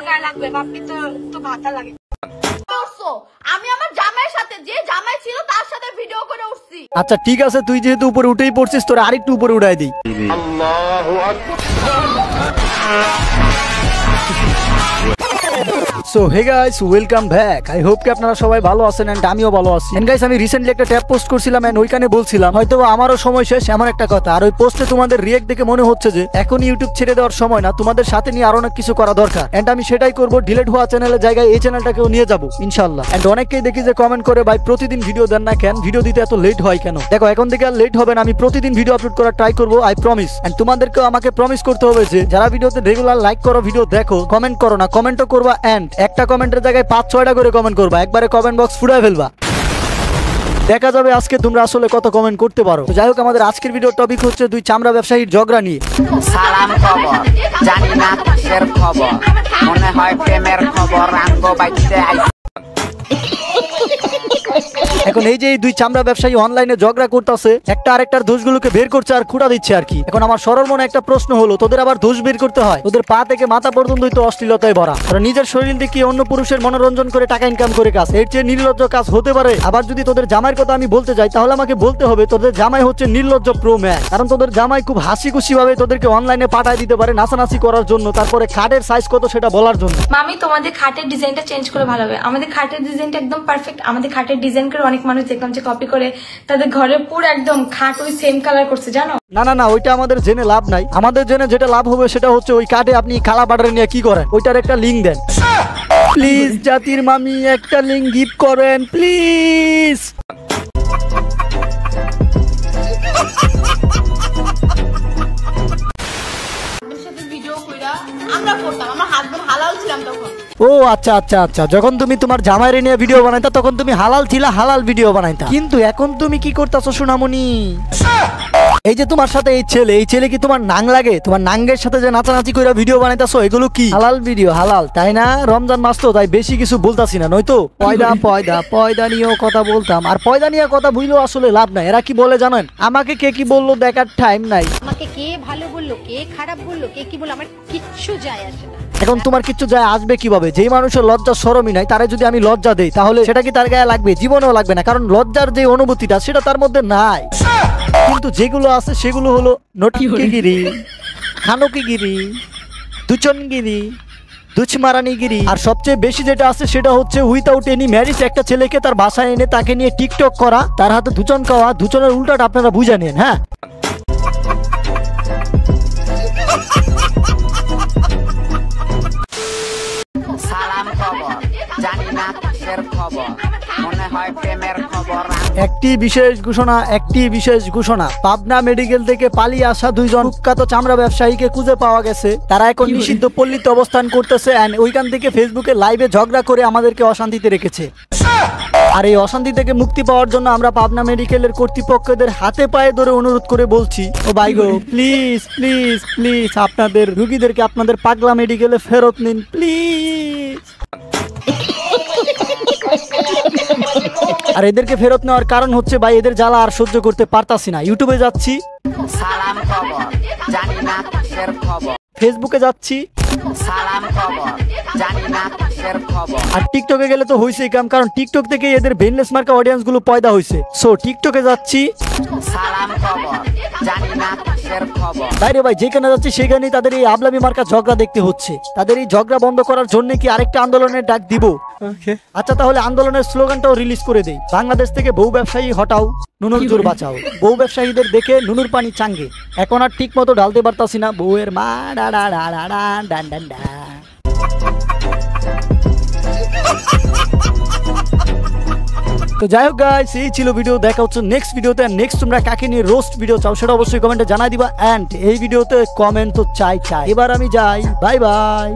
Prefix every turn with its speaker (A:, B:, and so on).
A: গায়ে লাগবে, বাপি তো ভাতা লাগে।
B: আমি আমার জামাইয়ের সাথে, যে জামাই ছিল তার সাথে ভিডিও করে উঠছি।
C: আচ্ছা ঠিক আছে, তুই যেহেতু উপরে উঠেই পড়ছিস, তোর আরেকটু উপরে উঠাই দিই। আল্লাহু আকবার। So hey guys, welcome back. I hope কি আপনারা সবাই ভালো আছেন এন্ড আমিও ভালো আছি। এন্ড গাইস, আমি রিসেন্টলি একটা ট্যাব পোস্ট করছিলাম এন্ড ওইখানে বলছিলাম হয়তো আমারও সময় শেষ, এমন একটা কথা। আর ওই পোস্টে তোমাদের রিয়েক্ট দেখে মনে হচ্ছে যে এখন ইউটিউব ছেড়ে দেওয়ার সময় না, তোমাদের সাথে নিয়ে আরো অনেক কিছু করা দরকার। এন্ড আমি সেটাই করব, ডিলিট হওয়া চ্যানেলের জায়গায় এই চ্যানেলটাকেও নিয়ে যাব ইনশাআল্লাহ। এন্ড অনেকেই দেখি যে কমেন্ট করে, ভাই প্রতিদিন ভিডিও দেন না কেন, ভিডিও দিতে এত লেট হয় কেন? দেখো, এখন থেকে আর লেট হবে না, আমি প্রতিদিন ভিডিও আপলোড করার ট্রাই করব, আই প্রমিস। এন্ড তোমাদেরকেও আমাকে প্রমিস করতে হবে যে যারা ভিডিওতে রেগুলার লাইক করো, ভিডিও দেখো, কমেন্ট করো না, কমেন্টও করবা। এন্ড একটা কমেন্টের জায়গায় 5-6টা করে কমেন্ট করবা, একবারে কমেন্ট বক্স ফুড়ায় ফেলবা। দেখা যাবে আজকে তোমরা আসলে কত কমেন্ট করতে পারো। যাই হোক, আমাদের আজকের ভিডিওর টপিক হচ্ছে দুই চামড়া ব্যবসায়ীর ঝগড়া নিয়ে।
D: সালাম খবর, জানি না কিসের খবর, মনে হয় প্রেমের খবর, আঙ্গ বাইতে
C: এখন এই যে এই দুই চামড়া ব্যবসায়ী অনলাইনে ঝগড়া করতেছে, একটা আরেকটার দোষগুলোকে বের করছে আর খুঁড়া দিচ্ছে আর কি। এখন আমার সরল মনে একটা প্রশ্ন হলো, তোদের আবার দোষ বের করতে হয়? তোদের পা থেকে মাথা পর্যন্তই তো অশ্লীলতায় ভরা। ওরা নিজের শরীর দেখিয়ে অন্য পুরুষের মনোরঞ্জন করে টাকা ইনকাম করে কাজ, এর চেয়ে নির্লজ্জ কাজ হতে পারে? আবার যদি তোদের জামাইয়ের কথা আমি বলতে যাই, তাহলে আমাকে বলতে হবে তোদের জামাই হচ্ছে নির্লজ্জ প্রো ম্যান। কারণ তোদের জামাই খুব হাসি খুশি ভাবে তোদেরকে অনলাইনে পাঠায় দিতে পারে নাচানাচি করার জন্য, তারপরে খাটের সাইজ কত সেটা বলার জন্য।
A: মামি, তোমাদের খাটের ডিজাইনটা চেঞ্জ করে ভালো হবে। আমাদের খাটের ডিজাইনটা একদম পারফেক্ট। আমাদের খাটের ডিজাইন করে অনেক মানুষ দেখলাম যে কপি করে তাদের ঘরে পুরো একদম খাট ওই সেম কালার করছে, জানো?
C: না না না, ওইটা আমাদের জেনে লাভ নাই। আমাদের জেনে যেটা লাভ হবে সেটা হচ্ছে ওই কার্ডে আপনি খালা বাটারে নিয়ে কি করেন, ওইটার একটা লিঙ্ক দেন প্লিজ। জাতির মামি একটা লিঙ্ক গিফট করেন প্লিজ।
B: ভিডিও কইরা আমরা করতাম, আমার হাজবেন্ড হালাল ছিলাম তখন।
C: ও আচ্ছা আচ্ছা আচ্ছা, যখন তুমি তোমার জামাইরে নিয়ে ভিডিও বানাইতা তখন তুমি হালাল ছিলা, হালাল ভিডিও বানাইতা। কিন্তু এখন তুমি কি করতেছো সোনামণি? এই যে তোমার সাথে এই ছেলে কি তোমার নাং লাগে? তোমার নাঙ্গের সাথে যে নাচানাচি করে ভিডিও বানাইতাছো, এগুলো কি হালাল ভিডিও? হালাল তাই না? রমজান মাস তো, তাই বেশি কিছু বলতাছি না, নয়তো পয়দা নিয়েও কথা বলতাম। আর পয়দা নিয়ে কথা বুঝলেও আসলে লাভ নাই। এরা কি বলে জানেন? আমাকে কে কি বললো দেখার টাইম নাই।
E: আমাকে কে ভালো বললো, কে খারাপ বললো, কে কি বললো, আমার কিচ্ছু যায় আসে না।
C: এখন তোমার কিচ্ছু যায় আসবে কিভাবে? যেই মানুষের লজ্জা শরমই নাই, তারে যদি আমি লজ্জা দেই তাহলে সেটা কি তার গায়ে লাগবে? জীবনেও লাগবে না, কারণ লজ্জার যে অনুভূতিটা সেটা তার মধ্যে নাই। কিন্তু যেগুলো আছে সেগুলো হলো নটকিগিরি, খানকিগিরি, দুচনগিরি, দুচমারানিগিরি। আর সবচেয়ে বেশি যেটা আছে সেটা হচ্ছে উইথাউট এনি ম্যারিজ একটা ছেলেকে তার বাসায় এনে তাকে নিয়ে টিকটক করা, তার হাতে দুচন খাওয়া। দুচনের উল্টাটা আপনারা বুঝে নেন। হ্যাঁ,
D: সালাম খবর, জানি না কিসের খবর, মনে হয় প্রেমের খবর।
C: একটি বিশেষ ঘোষণা। পাবনা মেডিকেল থেকে পালিয়ে আসা দুইজন কুখ্যাত চামড়া ব্যবসায়ীকে খুঁজে পাওয়া গেছে। তারা এখন নিষিদ্ধ পল্লীতে অবস্থান করতেছে এন্ড ওইখান থেকে ফেসবুকে লাইভে ঝগড়া করে আমাদেরকে অশান্তিতে রেখেছে। আর এই অশান্তি থেকে মুক্তি পাওয়ার জন্য আমরা পাবনা মেডিকেলের কর্তৃপক্ষদের হাতে পায়ে ধরে অনুরোধ করে বলছি, ও ভাই গো, প্লিজ প্লিজ প্লিজ আপনাদের রুগীদেরকে আপনাদের পাগলা মেডিকেলে ফেরত নিন প্লিজ। আর এদেরকে ফেরত নেওয়ার কারণ হচ্ছে ভাই, এদের জ্বালা আর সহ্য করতে পারতাছি না। ইউটিউবে যাচ্ছি,
D: সালাম খবর, জানি না কিসের খবর,
C: ফেসবুকে যাচ্ছি,
D: সালাম খবর, জানি না কিসের খবর।
C: আর টিকটকে গেলে তো হইছেই কাম, কারণ টিকটক থেকে এদের ব্রেনলেস মার্কা অডিয়েন্স গুলো পয়দা হইছে। সো টিকটকে যাচ্ছি,
D: সালাম খবর, জানি না কিসের খবর।
C: বাইরে ভাই যেখানে যাচ্ছি সেখানেই তাদের এই আবলামি মার্কা ঝগড়া দেখতে হচ্ছে। তাদের এই ঝগড়া বন্ধ করার জন্য কি আরেকটা আন্দোলনের ডাক দিব? আচ্ছা তাহলে আন্দোলনের স্লোগানটাও রিলিজ করে দেই। বাংলাদেশ থেকে বউ ব্যবসায়ী হটাও, নুনুর জোর বাঁচাও। বউ ব্যবসায়ীদের দেখে নুনুর পানি চাঙ্গে, এখন আর ঠিক মতো ঢালতে পারতাছি না বউয়ের মা ডা ডা ডা ডা ডা ডান ডান ডা। তো যাই হোক গাইস, এই ছিল ভিডিও। দেখা হচ্ছে নেক্সট ভিডিওতে। নেক্সট তোমরা কাকে নিয়ে রোস্ট ভিডিও চাও সেটা অবশ্যই কমেন্টে জানাই দিবা। এন্ড এই ভিডিওতে কমেন্ট তো চাই। এবার আমি যাই, বাই বাই।